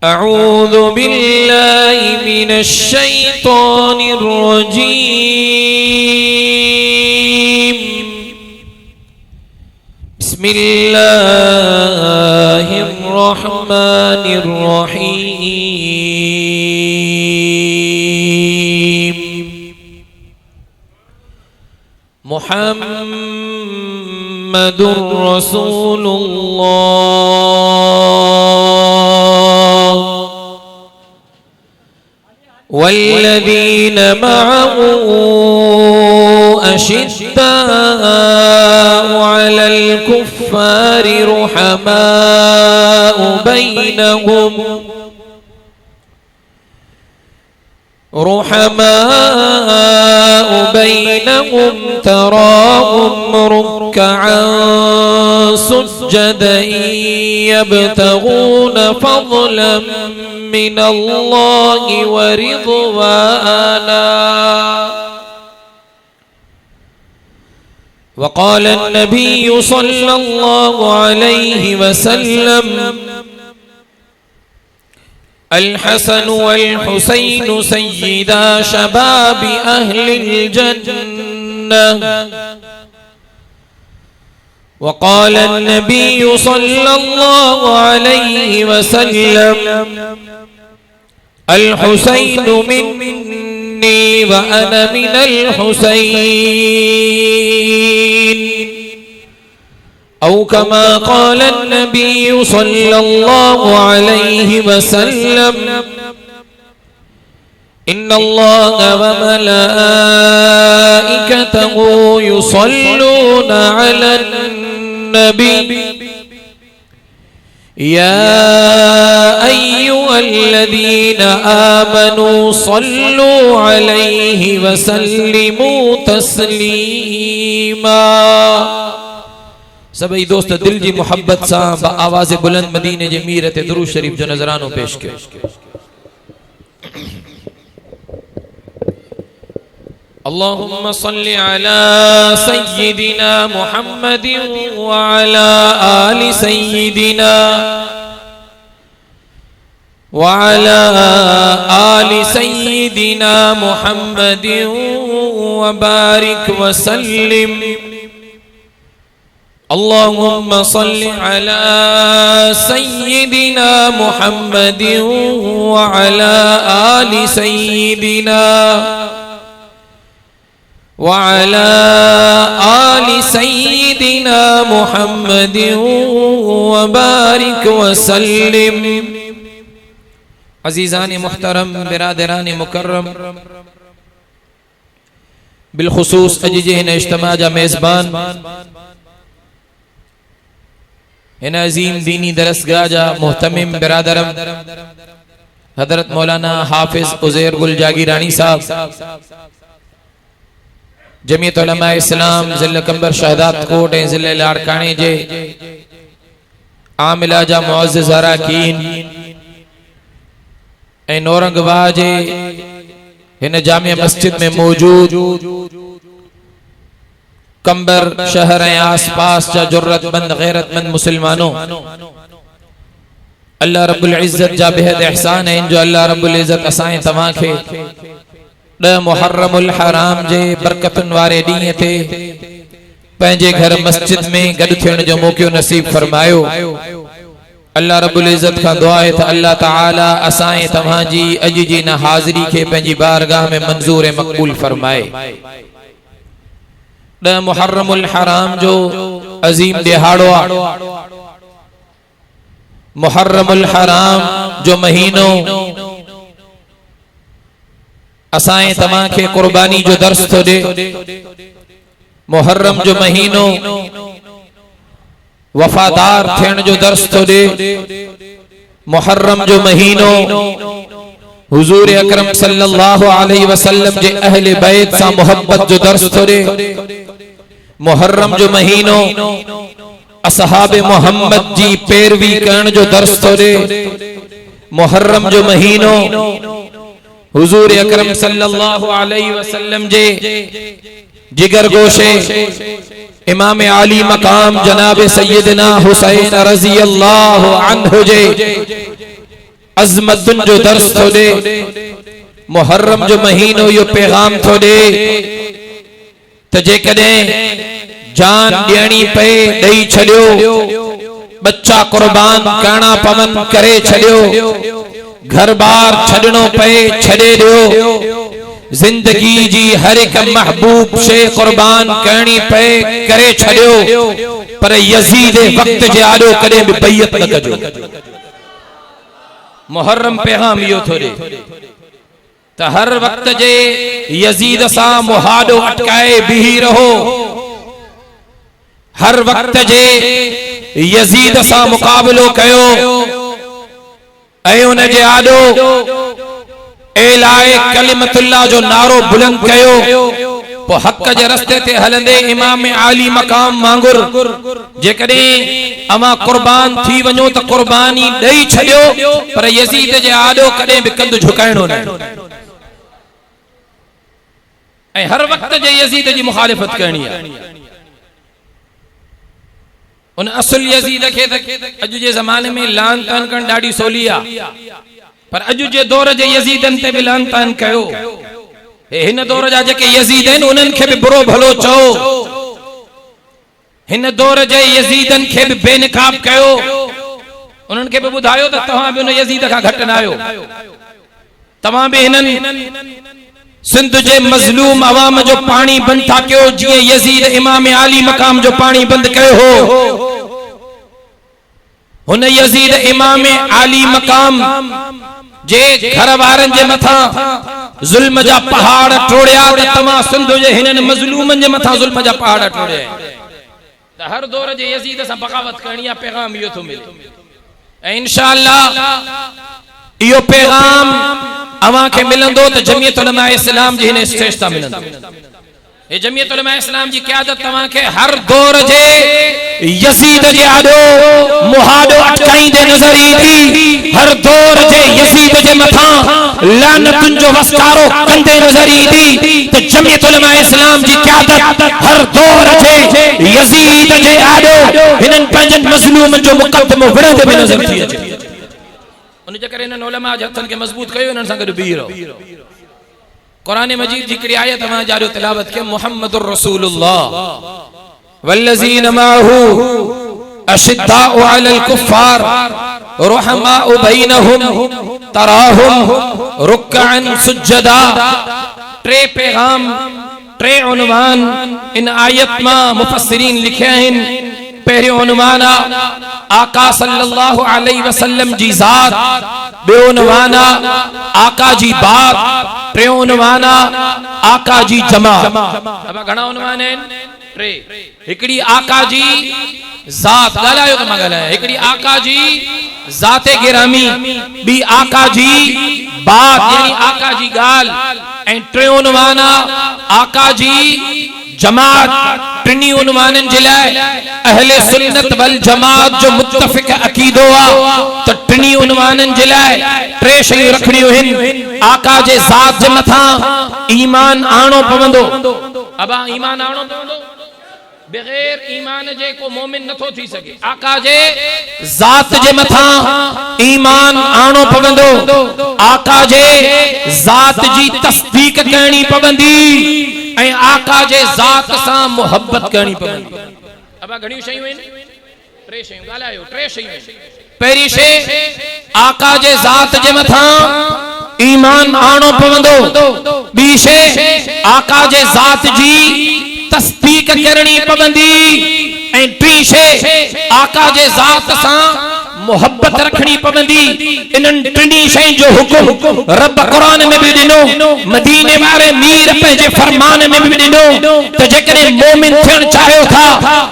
अऊज़ु बिल्लाहि मिनश शैतानिर रजीम। बिस्मिल्लाहिर रहमानिर रहीम। मुहम्मदुर रसूलुल्लाह वल्लज़ीन मअहू अशिद्दाउ अलल कुफ्फारि रुहमाउ बैनहुम तराहुम रुक्कअन सुज्जदन यब्तगून फज़लन मिनल्लाहि व रिज़वाना। वक़ाल अन्नबिय्यु सल्लल्लाहु अलैहि वसल्लम अल-हसन वल-हुसैन सय्यिदा शबाबि अहलिल जन्नह। वक़ाल अन्नबिय्यु सल्लल्लाहु अलैहि वसल्लम अल-हुसैन मिन्नी व अना मिनल हुसैन। औ कमा क़ाल अन्नबिय्यु सल्लल्लाहु अलैहि वसल्लम इन्नल्लाह व मलाइकतहु युसल्लूना अलन नबी या अय्युहल्लज़ीना आमनू सल्लू अलैहि व सल्लिमू तस्लीमा। सभी दोस्त दिल जी मोहब्बत सा आवाज़ बुलंद मदीने जे मीरत दुरूद शरीफ जो नजरानो पेश कयो। अल्लाहुम्मा सल्लि अला सय्यिदिना मुहम्मदिन व अला आलि सय्यिदिना व अला आलि सय्यिदिना मुहम्मदिन व बारिक व सल्लिम। अल्लाहुम्मा सल्लि अला सय्यिदिना मुहम्मदिन व अला आलि सय्यिदिना व अला आलि सय्यिदिना मुहम्मदिन व बारिक व सल्लिम। अज़ीज़ान मुहतरम, बिरादरान मुकर्रम, बिलखुसूस अजीज़ इज्तिमा जा मेज़बान इन अजीम दीनी दरसगाह जा मोहतमिम बिरादरम हजरत मौलाना हाफिज उज़ैर गुल जागीरानी साहब, जमीयत उलमा इस्लाम ज़िला कंबर शहदात कोट ऐं ज़िले लाड़काने जे आमिला जा मुअज़्ज़िज़ अराकीन ऐं नौरंगवाह जे हिन जामिया मस्जिद में मौजूद कंबर शहर ऐं आसपास जा जुर्रतमंद गैरतमंद मुसलमानों, अल्लाह रब्बुल इज़्ज़त जा बेहद एहसान है जो अल्लाह रब्बुल इज़्ज़त असां तव्हां खे 10 मुहर्रमुल हराम जे बरकतुन वारे ॾींहं ते पंहिंजे घर मस्जिद में गॾु थियण जो मौक़ो नसीब फरमायो। अल्लाह रब्बुल इज़्ज़त खां दुआ है त अल्लाह ताला असां तव्हां जी अॼु जी न हाज़िरी खे पंहिंजी बारगाह में मंज़ूर ऐं मक़बूल फरमाए। 10 मुहर्रमुल हराम जो अजीम दिहाड़ो आ। मुहर्रमुल हराम जो महीनो असां तव्हां खे कुर्बानी जो दर्स थो ॾे। मुहर्रम जो महीनो वफादार थियण जो दर्स थो ॾे। मुहर्रम जो महीनो हुजूर अकरम सल्लल्लाहु अलैहि वसल्लम जे अहले बैत सा मोहब्बत जो दर्स थो ॾे। मुहर्रम जो महीनो असहाबे मोहम्मद जी पैरवी करण जो दर्स थो ॾे। मुहर्रम जो महीनो हुजूर अकरम सल्लल्लाहु अलैहि वसल्लम जे जिगर गोशे इमाम आली मकाम जनाब सैयदना हुसैन रज़ी अल्लाह अन्हु जे अज़मतुन जो दर्स थो दे, मुहर्रम जो महीनो यो पैगाम थो दे त जेकॾहिं जान ॾियणी पए ॾेई छॾियो, बच्चा कुर्बान करणा पवन करे छॾियो, घर बार छॾणो पए छॾे ॾियो, जिंदगी जी हर एक महबूब शे कुर्बान करनी पए करे छॾियो, पर यजीद वक्त जे आॾो कॾहिं बि बैयत न कजो। मुहर्रम पैगाम इहो थो ॾे त हर वक्त जे यजीद सां मुहादो अटकाए बीही रहो, हर वक्त जे यजीद सां मुकाबलो कयो ऐं उन जे आॾो एलाए कलिमतुल्लाह जो नारो बुलंद कयो। पो हक जे रस्ते ते हलंदे इमाम आली मकाम वांगुर जेकॾहिं अमा कुर्बान थी वञो त कुर्बानी ॾेई छॾियो, पर यजीद जे आॾो कॾहिं बि कंध झुकाइणो न ऐं हर वक्त जे यजीद जी मुखालिफत करणी आहे। उन असुल यजीद खे अॼु जे ज़माने में लान तान करण ॾाढी सवली आहे, पर अॼु जे दौर जे यजीदन ते बि लान तान कयो। हिन दौर जा जेके यजीद आहिनि उन्हनि खे बि बुरो भलो चओ, हिन दौर जे यजीदन खे बि बेनकाब कयो, उन्हनि खे बि ॿुधायो त तव्हां बि उन यजीद खां घटि न आहियो, तव्हां बि हिननि सिंध जे मज़लूम अवाम जो पानी बंद था कयो जीअं यजीद इमाम आली मकाम जो पानी बंद कयो हो। हुन यजीद इमाम आली मकाम जे घर वारनि जे मथां ज़ुल्म जा पहाड़ टोड़िया त तव्हां सिंध जे हिननि मज़लूमनि जे मथां ज़ुल्म जा पहाड़ टोड़िया त हर दौर जे यजीद सां बगावत करणी आहे। पैगाम इहो थो मिले ऐं इंशाअल्लाह इहो पैगाम अवां खे मिलंदो त जमीयत उलमा इस्लाम जी हिन स्टेज तां मिलंदो। ये जमीयत उलमा इस्लाम जी क़यादत तव्हां खे हर दौर जे यजीद जे आॾो मुहादो अटकाईंदे नज़र ईंदी, हर दौर जे यजीद जे मथां लानतुन जो वस्कारो कंदे नज़र ईंदी। त जमीयत उलमा इस्लाम जी क़यादत हर दौर जे यजीद जे आॾो हिननि पंहिंजनि मज़लूमनि जो मुक़दमो विढ़ंदे बि नज़र थी अचे। उन जे करे हिननि उलमा जे हथनि खे मज़बूत कयो, हिननि सां गॾु बीही रहो। कुरान मजीद जी हिकिड़ी आयत मां जारियो तिलावत के मुहम्मदुर रसूलुल्लाह वल्लज़ीन माहू अशिद्दाउ अलल कुफ्फार रुहमाउ बैनहुम तराहुम रुक्अन सुज्जदा। टे पैगाम टे उन्वान इन आयत मां मुफस्सिरीन लिखिया आहिनि। पहिरियों उन्वान आका सल्लल्लाहु अलैहि वसल्लम जी ज़ात, ॿियो उन्वान आका जी बात, टियों उन्वान आका जी जमात। अब घणा उन्वान आहिनि? टे। हिकिड़ी आका जी ज़ात, ॻाल्हायो त मां ॻाल्हायां। हिकिड़ी आका जी ज़ाते गिरामी, ॿी आका जी बात यानी आका जी ॻाल्हि, ऐं टियों उन्वान आका जी जमात। टिनी उन्वाननि जे लाइ अहले सुन्नत वल जमात जो मुत्तफ़िक़ अक़ीदो आहे त टिनी उन्वाननि जे लाइ टे शयूं रखणियूं आहिनि। आका जे ज़ात जे मथां ईमान आणो पवंदो। अब ईमान आणो पवंदो, बगैर ईमान जे को मोमिन नथो थी सके। आका जे ज़ात जे मथां ईमान आणो पवंदो, आका जे ज़ात जी तस्दीक करणी पवंदी ऐं आका जे ज़ात सां मोहब्बत करणी पवंदी। अब घणियूं शयूं आहिनि? टे शयूं ॻाल्हायो। टे शयूं। पहिरीं शइ आका जे ज़ात जे मथां ईमान आणो पवंदो। ॿी शइ आका जे ज़ात जी तस्दीक करणी पवंदी ऐं टी शइ आका जे ज़ात सां मोहब्बत रखणी पवंदी। इन्हनि टिनी शयुनि जो हुकुम रब कुरान में भी ॾिनो, मदीने वारे मीर पंहिंजे फरमान में भी ॾिनो त जेकॾहिं मोमिन थियण चाहियो था,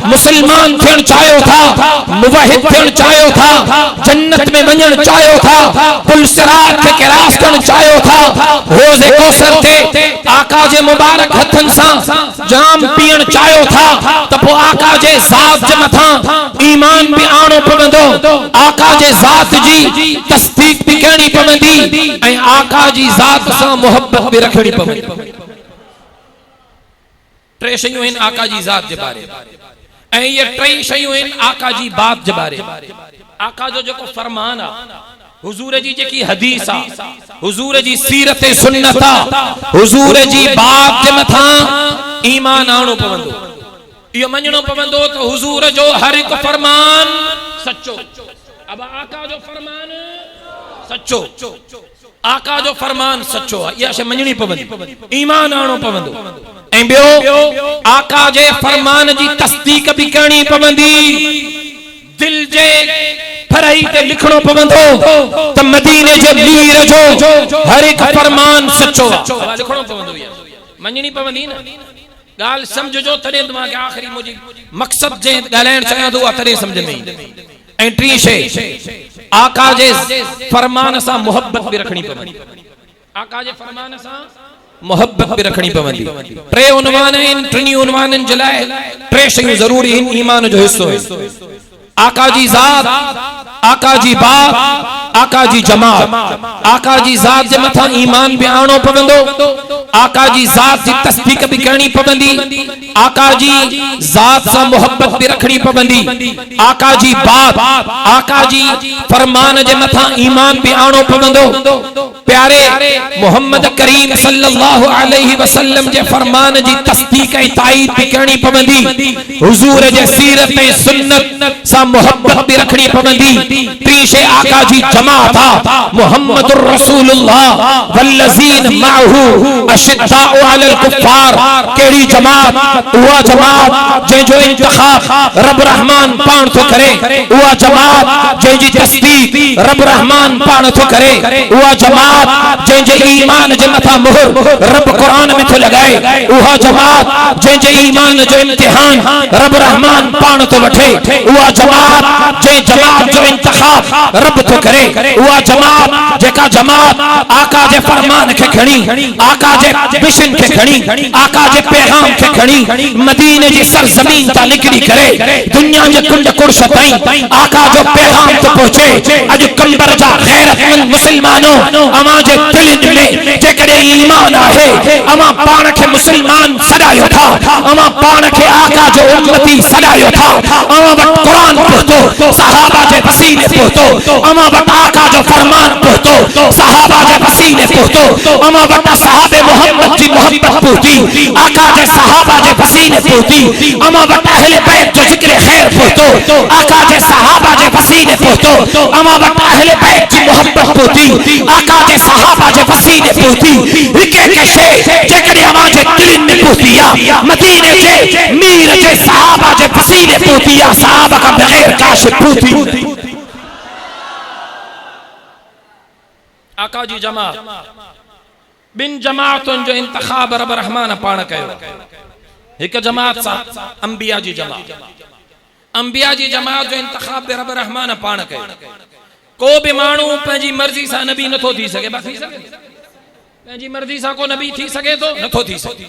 मुसलमान थियण चाहियो था, मुवहिद थियण चाहियो था, जन्नत में वञण चाहियो था, पुल सिरात खे क्रॉस करण चाहियो था, रोज़े कौसर ते आका जे मुबारक हथनि सां जाम पीअण चाहियो था, त पोइ आका जे ज़ात जे मथां ईमान भी आणो पवंदो, आका जे ज़ात जी तस्दीक भी करणी पवंदी ऐं आका जी ज़ात सां मोहब्बत भी रखणी पवंदी। टे शयूं आहिनि आका जी ज़ात जे बारे ऐं ये टे शयूं आहिनि आका जी बात जे बारे। आका जो जेको फरमान आहे, हुजूर जी जेकी हदीस आ, हुजूर जी सीरत सुन्नत आ, हुजूर जी बात जे मथा ईमान आणो पवंदो, यो मञणो पवंदो तो हुजूर जो हर एक फरमान सच्चो। अब आका जो फरमान सच्चो, आका जो फरमान सच्चो है, इहा शइ मञणी पवंदी, ईमान आणो पवंदो। ऐं ॿियो आका जे फरमान जी तस्दीक भी करणी पवंदी, दिल जे फरही ते लिखणो पवंदो त मदीने जे मीर जो हर एक फरमान सच्चो आहे, लिखणो पवंदो, मञणी पवंदी न। गाल समझो तॾहिं दिमाग़ आख़िरी मुंहिंजी मक़सद जे ॻाल्हाइण चाहियां थो तॾहिं समझ में ईंदी। ऐं टी शइ आका जे फरमान सां मोहब्बत भी रखणी पवंदी, आका जे फरमान सां मोहब्बत भी रखणी पवंदी। टे उनवान आहिनि, टिनी उनवाननि जे लाइ टे शयूं ज़रूरी आहिनि, ईमान जो हिस्सो है। आका जी ज़ात, आका जी बात, आका जी जमात। आका जी ज़ात जे मथा ईमान भी आणो पवंदो, आका जी ज़ात जी तस्दीक भी करनी पवंदी, आका जी ज़ात सां मोहब्बत भी रखनी पवंदी, आका जी बात, आका जी फरमान जे मथा ईमान भी आणो पवंदो। प्यारे मोहम्मद करीम सल्लल्लाहु अलैहि वसल्लम जे फरमान जी तस्दीक ऐं ताईद भी करनी पवंदी, हुजूर जे सीरत ऐं सुन्नत सां मोहब्बत भी रखनी पवंदी। टी शइ आका जी जमात आ, मुहम्मदुर रसूलुल्लाह वल्लज़ीन माहू अशिद्दाउ अलल कुफ्फार। केड़ी जमात? उहा जमात जंहिंजो इंतखाब रब रहमान पाण थो करे, उहा जमात जंहिंजी तस्दीक रब रहमान पाण थो करे, उहा जमात जंहिंजे ईमान जे मथा मोहर रब कुरान में थो लगाए, उहा जमात जंहिंजे ईमान जो इम्तिहान रब रहमान पाण थो वठे, उहा जमात जंहिं जमात जो इंतखाब रब थो करे, उहा जमात जेका जमात आका जे फरमान खे खणी, आका जे मिशन खे खणी, आका जे पैगाम खे खणी मदीने जी सरजमीन ता निकरी करे दुनिया जे कुंड कुर्श ताईं आका जो पैगाम तो पहुंचे। अज कंबर जा गैरतमंद मुसलमानों अमा जे दिल में जेकॾहिं ईमान आहे, अमा पाण खे मुसलमान सॾायो था, अमा पाण खे आका जो उम्मती सॾायो था, अमा वटि कुरान पहुतो, सहाबा जे वसीले पहुतो, अमा वटि आका जो फरमान पहुतो, सहाबा जे वसीले पहुतो, अमा वटि सहाबे मोहम्मद जी मोहब्बत पहुती, आका जे सहाबा जे वसीले पहुती, अमा वटि अहले बैत जो जिक्र खैर पहुतो, आका जे सहाबा जे वसीले पहुतो, अमा वटि अहले बैत जी मोहब्बत पहुती, आका जे सहाबा जे वसीले पहुती। हिके के शइ जेकॾहिं अमा जे दिल में पहुती आ, मदीने जे मीर जे सहाबा जे वसीले पहुती आ, सहाबा का बगैर काशिफ पहुती। आका जी जमात, बिन जमातुन जो इंतखाब रब रहमान पाण कयो। एक जमात सा अंबिया जी जमात, अंबिया जी जमात जो इंतखाब रब रहमान पाण कयो। को भी मानू पंहिंजी मर्जी सा नबी नथो थी सके, बाकी पंहिंजी मर्जी सा को नबी थी सके तो नथो थी सके।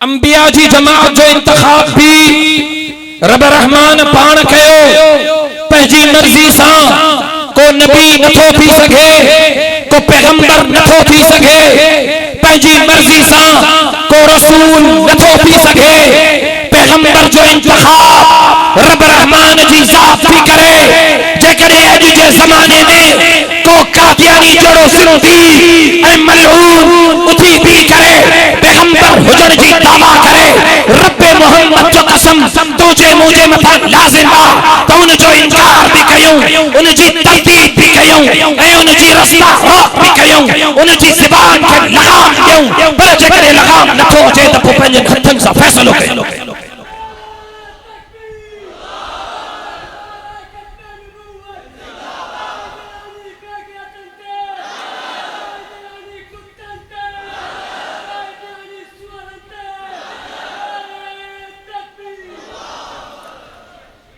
अंबिया जी जमात जो इंतखाब भी रब रहमान पाण कयो, पंहिंजी मर्जी सा को नबी नथो थी सके, को पैगंबर नथो थी सके, पंहिंजी मर्जी सा को रसूल नथो थी सके। पैगंबर जो इंतखाब रब रहमान जी ज़ात भी करे। जेकॾहिं अॼु जे ज़माने में को कादियानी जहिड़ो सिंधी ऐं मलऊन उथी भी करे पैगंबर हुजण जी दावा करे, रब्बे मोहम्मद जो कसम तुझे मुझे मथा लाज़िम आ त उन जो इनकार भी कयूं, उन जी तस्दीक भी कयूं ऐं उन जी रस्ता रोक भी कयूं, उन जी ज़बान खे लगाम ॾियूं। पर जेकॾहिं लगाम नथो अचे त पोइ पंहिंजे हथनि सां फ़ैसिलो कयूं।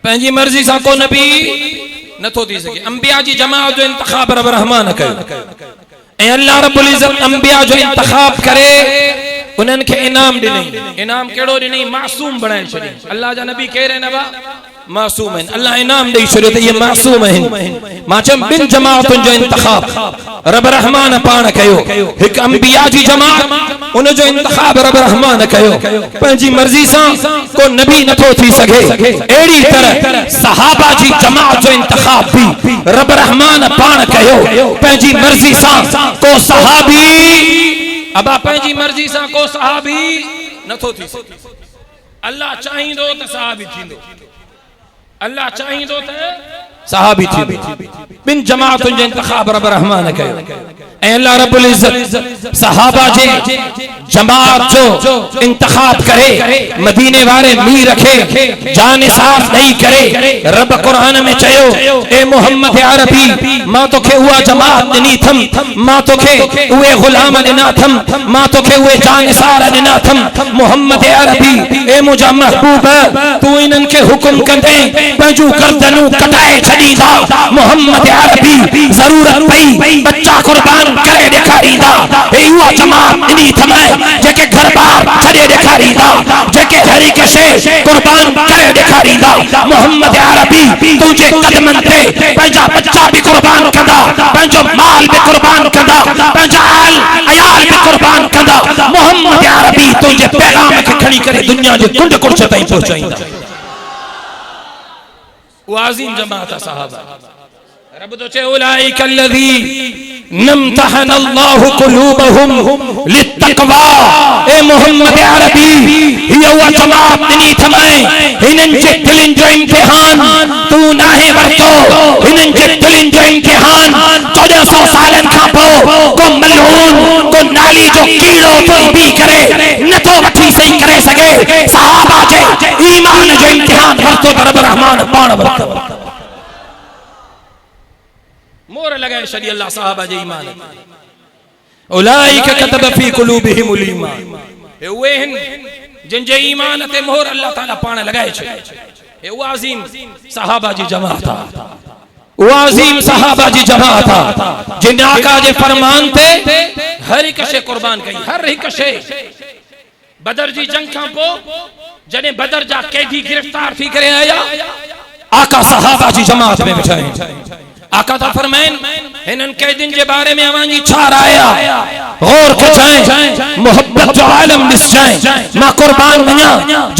पंहिंजी मर्जी सां को नबी नथो थी सके। अंबिया जी जमात जो इंतखाब रब रहमान कयो ऐं अल्लाह रब्बुल इज्जत अंबिया जो इंतखाब करे उन्हनि खे इनाम ॾिनई। इनाम कहिड़ो ॾिनई? मासूम बणाए छॾियईं। अल्लाह जा नबी केर आहिनि? मासूम आहिनि। अल्लाह इनाम ॾेई छॾियो त इहे मासूम आहिनि। मां चयमि ॿिनि जमातुनि जो इंतखाब रब रहमान पाण कयो। हिकु अंबिया जी जमात उन जो इंतखाब रब रहमान कयो पंहिंजी मर्जी सां को नबी नथो थी सके अहिड़ी तरह सहाबा जी जमात जो इंतखाब भी रब रहमान पाण कयो पंहिंजी मर्जी सां को सहाबी अबा पंहिंजी मर्जी सां को सहाबी नथो थी सके अल्लाह चाहींदो त सहाबी थींदो अल्लाह चाहींदो त सहाबी थींदो बिन जमातुनि जो इंतखाब रब रहमान कयो ऐं अल्लाह रब्बुल इज्जत सहाबा जे जमात जो इंतखाब करे मदीने वाले मीर रखे जान साफ नहीं करे रब कुरान में चयो ए मोहम्मद अरबी मां तोखे उहा जमात ॾिनी थम मां तोखे उहे गुलाम ॾिना थम मां तोखे उहे जानसार ॾिना थम मोहम्मद अरबी ए मुंहिंजा महबूब तू इन्हनि खे हुकुम कंदे पंहिंजूं गर्दनूं कटाए छॾींदा मोहम्मद अरबी ज़रूरत पई बच्चा कुर्बान करे ॾेखारींदा हे उहा जमात ॾिनी थम जेके घर बार छॾे ॾेखारींदा जेके हर हिक शइ कुर्बान करे ॾेखारींदा मोहम्मद अरबी तुंहिंजे कदमनि ते पंहिंजा बच्चा भी कुर्बान कंदा पंहिंजो माल भी कुर्बान कंदा पंहिंजा आल अयाल भी कुर्बान कंदा मोहम्मद अरबी तुंहिंजे पैगाम खे खणी करे दुनिया जे कुंड कुर्छ ताईं पहुचाईंदा उहा अज़ीम जमात सहाबा रब तो चए उलाइक अल्लज़ी नमतहन अल्लाहु कुलूबहुम लित्तक़वा ए मोहम्मद अरबी ये हुआ जमात ॾिनी थमाए हिननि जे दिलनि जो इम्तिहान तू नाहे वरतो हिननि जे दिलनि जो इम्तिहान 1400 सालनि खां पोइ को मलऊन को नाली जो कीड़ो तो भी करे नथो वठी सही करे सके सहाबा जे ईमान जो इम्तिहान वरतो रब रहमान पाण वरतो मोर लगाए शरी अल्लाह साहबा जे ईमान उलाइक कतब फी कुलूबिहिमुल ईमान ए उहे हन जिन जे ईमान ते मोहर अल्लाह ताला पाण लगाए छे ए उहा अज़ीम सहाबा जी जमात उहा अज़ीम सहाबा जी जमात जिन आका जे फरमान ते हर हिक शइ कुर्बान कई हर हिक शइ बदर जी जंग खां पोइ जने बदर जा कैदी गिरफ्तार थी करे आया आका सहाबा जी जमात में बिठाए आका ता फरमाइन इनन कैदिन के बारे में अवांजी छा राया गौर कजाएं मोहब्बत जो आलम दिस जाए मां कुर्बान वञा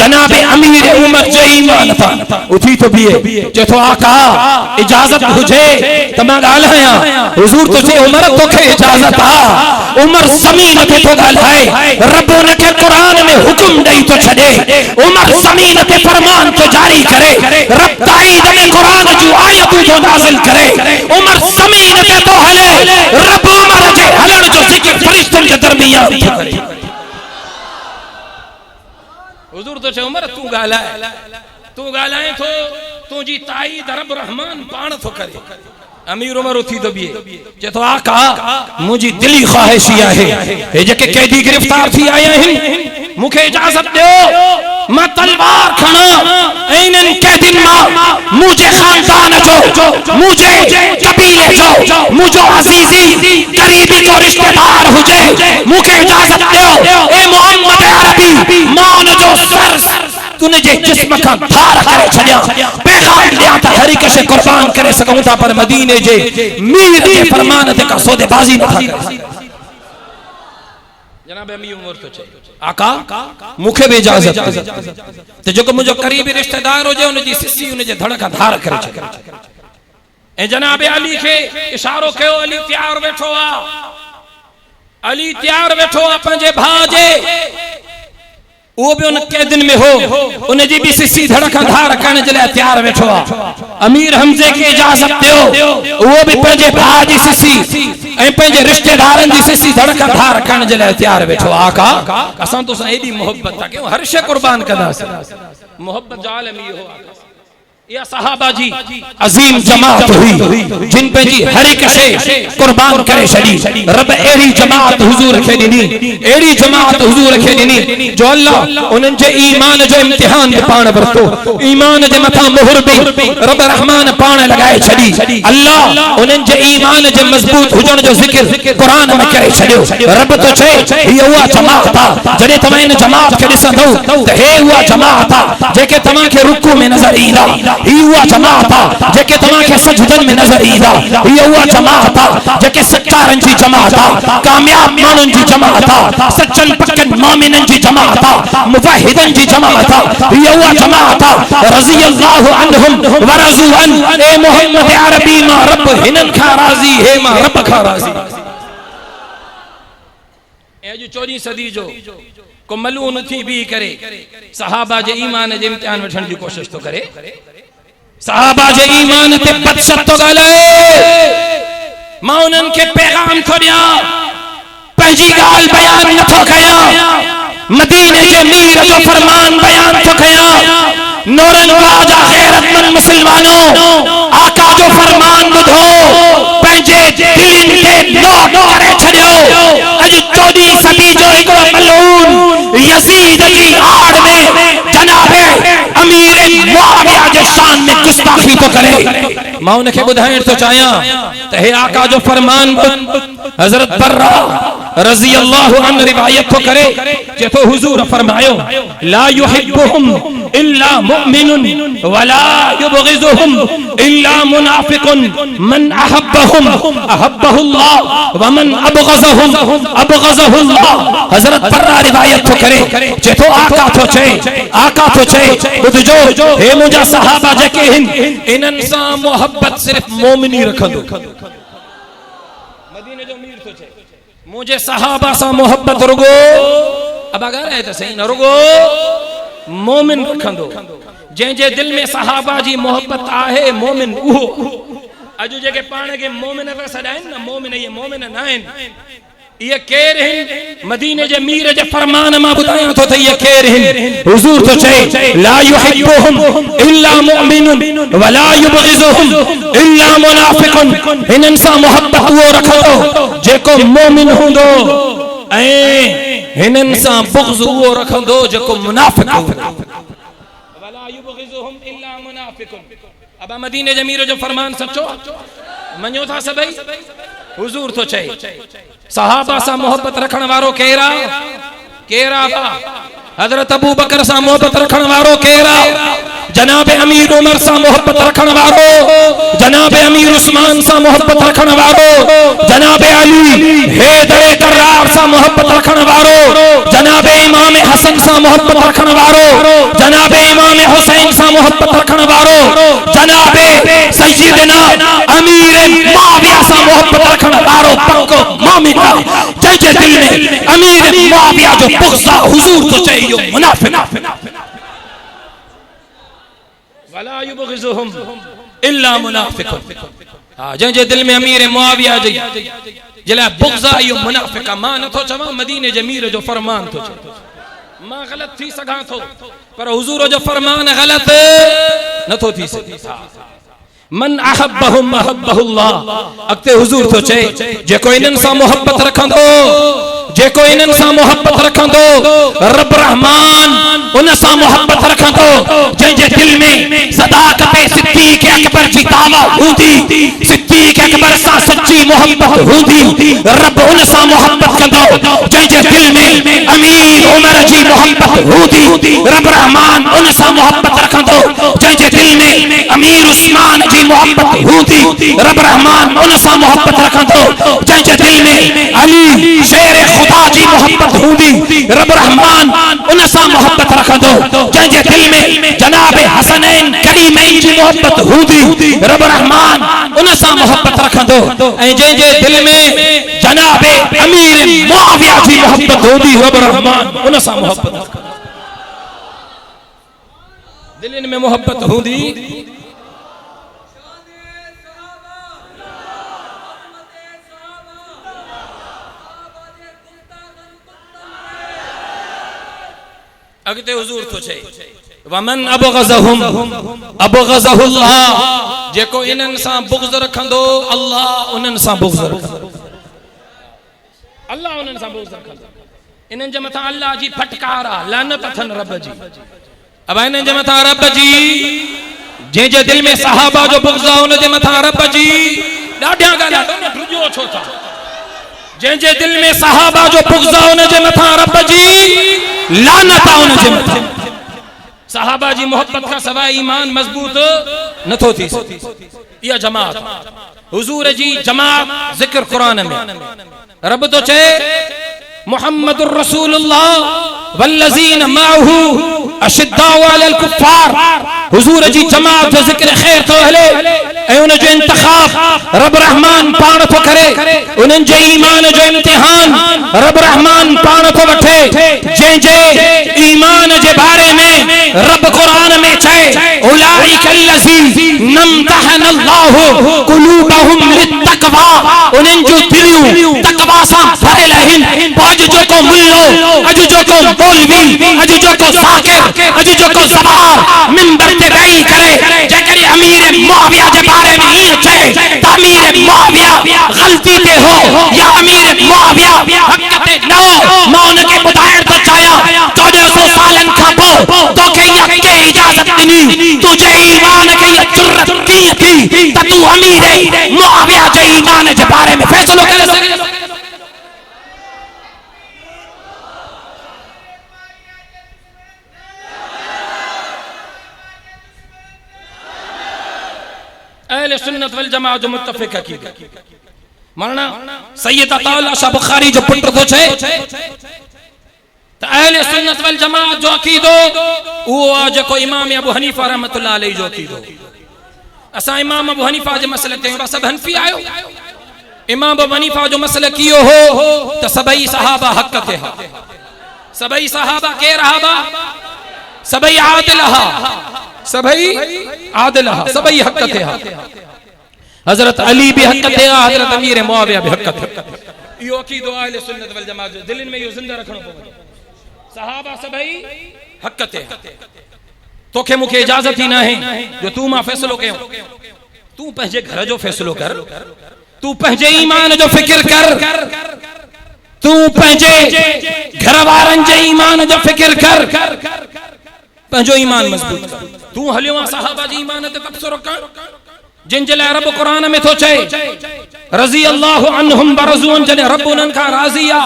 जनाब अमीर उमर जे ईमान था उठी तो बिए जे तो आका इजाजत हुजे त मां ॻाल्हायां हुजूर तो जे उमर तोखे इजाजत आ उमर ज़मीन ते तो ॻाल्हाए रब उनखे कुरान में हुकुम ॾेई तो छॾे उमर ज़मीन ते फरमान तो जारी करे रब ताईद में कुरान जूं आयतूं जो नाज़िल करे उमर ज़मीन ते तो हले रब उमर जे हलण जो ज़िक्र फरिश्तन के दरमियान थो करे हुजूर तो चए उमर तू ॻाल्हाए थो तुंहिंजी ताईद रब रहमान पाण थो करे अमीर उमर उथी तो बिए जे तो आका मुंहिंजी दिली ख्वाहिशी आहे हे जेके कैदी गिरफ्तार थी आया आहिनि मूंखे इजाजत ॾियो मां तलवार खणा ऐं इन्हनि कैदिन मां मुंहिंजे खानदान जो मुंहिंजे कबीले जो मुंहिंजो अज़ीज़ी क़रीबी जो रिश्तेदार हुजे मूंखे इजाजत ॾियो ए मोहम्मद अरबी मां उनजो सर तूने जे जिस्म का धार करे छड़िया पैगाम लिया था हर एक शे कुर्बान करे सकूं था पर मदीने जे मीर के फरमान ते का सौदेबाजी न था जनाब अमीर उमर तो चे आका मुखे भी इजाजत ते जो को मुजो करीबी रिश्तेदार हो जे उन जी सिसी उन जे धड़ का धार करे छे ए जनाब अली के इशारो कयो अली तैयार बैठो आ अली तैयार बैठो आ पंजे भाजे वो भी उन कैदिन में हो उन जी भी सिसी धड़का धार करने जले तैयार बैठो अमीर हमजे की इजाजत दियो वो भी पंजे भाई जी सिसी ए पंजे रिश्तेदारन जी सिसी धड़का धार करने जले तैयार बैठो आका असन तो एडी मोहब्बत था के हर शे कुर्बान कदा मोहब्बत जो आलम ये हो या सहाबा जी अजीम जमात हुई जिन पे जी हर एक शे कुर्बान करे छड़ी रब एड़ी जमात हुजूर खे दिनी एड़ी जमात हुजूर खे दिनी जो अल्लाह उनन जे ईमान जो इम्तिहान पाण वरतो ईमान जे मथा मोहर भी रब रहमान पाण लगाए छड़ी अल्लाह उनन जे ईमान जे मजबूत हुजण जो जिक्र कुरान में करे छडियो रब तो छे ये हुआ जमात था जडे तमा इन जमात के दिसंदो त हे हुआ जमात था जेके तमा के रुकू में नजर ईंदा ही हुआ जमात था जेके तमा के सजदन में नजर ईंदा ही हुआ जमात था जेके सच्चारन जी जमात आहे, कामयाब माण्हुनि जी जमात आहे, सचन पकन मोमिननि जी जमात आहे, मुवहिदनि जी जमात आहे। इहा उहा जमात आहे रज़ी अल्लाहु अन्हुम व रज़ू अन। ए मोहम्मद अरबी मां रब हिननि खां राज़ी, हे मां रब खां राज़ी। अॼु 14 सदी जो को मलून थी भी करे सहाबा जे ईमान जे इम्तिहान वठण जी कोशिश तो करे, सहाबा जे ईमान ते बदशत तो ॻाल्हाए। मां उन्हनि खे पैगाम थो ॾियां, पंहिंजी ॻाल्हि बयान नथो कयां, मदीने जे मीर जो फरमान बयान थो कयां। नूरन जा गैरतमंद मुसलमानों, आका जो फरमान ॿुधो, पंहिंजे दिलनि खे नोट करे छॾियो। अॼु 14 सदी जो हिकिड़ो मलून यज़ीद जी आड़ में जनाबे अमीर मुआविया जे शान में गुस्ताखी तो करे। मां उनखे ॿुधाइण थो चाहियां त हे आका जो फरमान हज़रत बर्रा रज़ी अल्लाहु अन्हु रिवायत तो करे, जेतो हुजूर फरमायो ला युहिब्बुहुम इल्ला मुमिनुन वला युबग़िज़ुहुम इल्ला मुनाफिकुन, मन अहब्बहुम अहब्बहुल्लाह व मन अबग़ज़हुम अबग़ज़हुल्लाह। हज़रत बर्रा रिवायत तो करे, जेतो आका तो चए, आका तो चए ॿुधजो, हे मुंहिंजा सहाबा जेके आहिनि इन्हनि सां मोहब्बत सिर्फ़ मोमिन ई रखंदो। मदीने जो मीर तो चए मुझे सहाबा सां मोहब्बत रुगो, अब अगर है तो सही न रुगो मोमिन रखंदो। जंहिंजे दिल में सहाबा जी मोहब्बत आहे मोमिन उहो। अॼु जेके पाण खे मोमिन था सॾाइनि न, मोमिन इहे मोमिन न आहिनि। ये केर हैं? मदीने जे मीर जे फरमान मां ॿुधायां थो त ये केर हैं। हुजूर तो चए ला युहिब्बुहुम इल्ला मुमिनुन वला युबग़िज़ुहुम इल्ला मुनाफिकुन। हिननि सां मोहब्बत उहो रखंदो जेको मोमिन हूंदो ऐं हिननि सां बुग़्ज़ उहो रखंदो जेको मुनाफिक हूंदो। वला युबग़िज़ुहुम इल्ला मुनाफिकुन। अब मदीने जे मीर जो फरमान सचो मञो था सभई। हुजूर तो चए सहाबा सां मोहब्बत रखण वारो केरा केरा बा। हजरत अबू बकर सां मोहब्बत रखण वारो केरा, जनाबे अमीर उमर सां मोहब्बत रखण वारो, जनाबे अमीर उस्मान सां मोहब्बत रखण वारो, जनाबे अली हैदर कर्रार सां मोहब्बत रखण वारो, जनाबे इमाम हसन सां मोहब्बत रखण वारो, जनाबे इमाम हुसैन सां मोहब्बत रखण वारो, जनाबे सय्यदना अमीर मुआविया सां मोहब्बत रखण वारो पक्को मोमिन आहे। जंहिंजे दिल में अमीर मुआविया जो बुग़्ज़ आहे, हुजूर तो चए यो मुनाफिक। वला युबग़िज़ुहुम इल्ला मुनाफिकुन। हां, जंहिंजे दिल में अमीर मुआविया जी जला बुग़्ज़ आहे यो मुनाफिक। मां नथो चवां, मदीने जे मीर जो फरमान थो चए। मां ग़लत थी सघां थो पर हुजूर जो फरमान ग़लत नथो थी सघे। मन अहब्बहुम अहब्बहुल्लाह। अॻिते हुजूर तो चए जेको इन्हनि सां मोहब्बत रखंदो, जेको इन्हनि सां मोहब्बत रखंदो रब रहमान उन सां मोहब्बत रखंदो। जंहिंजे दिल में सदाक़त सिद्दीक़ अकबर जी दावा हूंदी, सिद्दीक़ अकबर सां सच्ची मोहब्बत हूंदी, रब उन सां मोहब्बत कंदो। जंहिंजे दिल में अमीर उमर जी मोहब्बत हूंदी, रब रहमान उन सां मोहब्बत रखंदो। जंहिंजे दिल में अमीर उस्मान जी मोहब्बत हूंदी, रब रहमान उन सां मोहब्बत रखंदो। जंहिंजे दिल में अली शेर खुदा जी मोहब्बत हूंदी, रब रहमान उन सां मोहब्बत रखंदो। जंहिंजे दिल में जनाबे हसनैन करीमैन जी मोहब्बत हूंदी, रब रहमान उन सां मोहब्बत रखंदो। ऐं जंहिंजे दिल में जनाबे अमीर मुआविया जी मोहब्बत हूंदी, रब रहमान उन सां मोहब्बत रखंदो। दिलनि में मोहब्बत हूंदी। अगते हुजूर तो चए वमन अबग़ज़हुम अबग़ज़हुल्लाह। जेको इन्हनि सां बुग़्ज़ रखंदो अल्लाह उन्हनि सां बुग़्ज़ रखंदो। अल्लाह उन्हनि सां बुग़्ज़ रखंदो। इन्हनि जे मथां अल्लाह जी फटकार आहे, लानत अथनि रब जी। अब इन्हनि जे मथां रब जी, जंहिंजे दिल में सहाबा जो बुग़्ज़ आहे उन जे मथां रब जी ॾाढियां ॻाल्हायो न ढुॼो छो था। जंहिंजे दिल में सहाबा जो बुग़्ज़ आहे उन जे मथां रब जी लानत आहे। उन जे मथां सहाबा जी मोहब्बत का सवाइ ईमान मजबूत नथो थी सघे। इहा जमात हुजूर जी जमात जिक्र कुरान में रब तो चे मुहम्मदुर रसूलुल्लाह वल्लज़ीन माअहू अशिद्दाउ अलल कुफ्फार। हुजूर जी जमात जो जिक्र खैर तो हले ऐं उन जो इंतखाब रब रहमान पाण तो करे, उन्हनि जे ईमान जो इम्तिहान रब रहमान पाण तो वठे। जंहिंजे ईमान जे बारे में रब कुरान में चए उलाइकल्लज़ी नम्तहनल्लाहु कुलूबहुम लित्तक़वा, उन्हनि जो दिलियूं तक़वा सां भरियल आहिनि। अॼु जेको मुल्लो, अॼु जेको मौलवी, अॼु जेको ज़ाकिर, अॼु जेको ज़बार मिंबर ते वेही करे जेकॾहिं अमीर मुआविया जे बारे में ईअं चए त अमीर मुआविया ग़लती ते हो या अमीर मुआविया हक़ ते न हो, मां उनखे ॿुधाइण थो चाहियां 1400 सालनि खां पोइ तोखे इहा कंहिं इजाज़त ॾिनी, तुंहिंजे ईमान खे इहा जुर्रत कीअं थी त तूं अमीर मुआविया जे ईमान जे बारे में फ़ैसिलो करे सघे? अहले सुन्नत वल जमात जो मुत्तफ़िक़ अक़ीदा माना सैयद अताउल्लाह शाह बुखारी जो पुट तो छे त अहले सुन्नत वल जमात जो अक़ीदो वो आज को इमाम अबू हनीफा रहमतुल्लाह अलैहि जो अक़ीदो। असा इमाम अबू हनीफा जे मसले ते सब हनफी आयो। इमाम अबू हनीफा जो मसला कियो हो त सबई सहाबा हक ते हा, सबई सहाबा के रहाबा, सबई आदिल हा, सबई आदिल हा, सबई हक ते हा। हजरत अली भी हक ते हा, हजरत अमीर मुआविया भी हक ते। यो अकीदो अहले सुन्नत वल जमात जो दिलन में यो जिंदा रखणो पवे। सहाबा सबई हक ते। तोखे मुखे इजाजत ही ना है जो तू मां फैसलो कयो। तू पंहिंजे घर जो फैसलो कर, तू पंहिंजे ईमान जो फिक्र कर, तू पंहिंजे घर वारन जे ईमान जो फिक्र कर, पंहिंजो ईमान मजबूत कर। तू हलियो सहाबा जी ईमान ते तबसरो कर जिन जे लाइ रब कुरान में तो चए रज़ी अल्लाहु अन्हुम बरज़ून, जने रब उन्हनि खां राज़ी आ,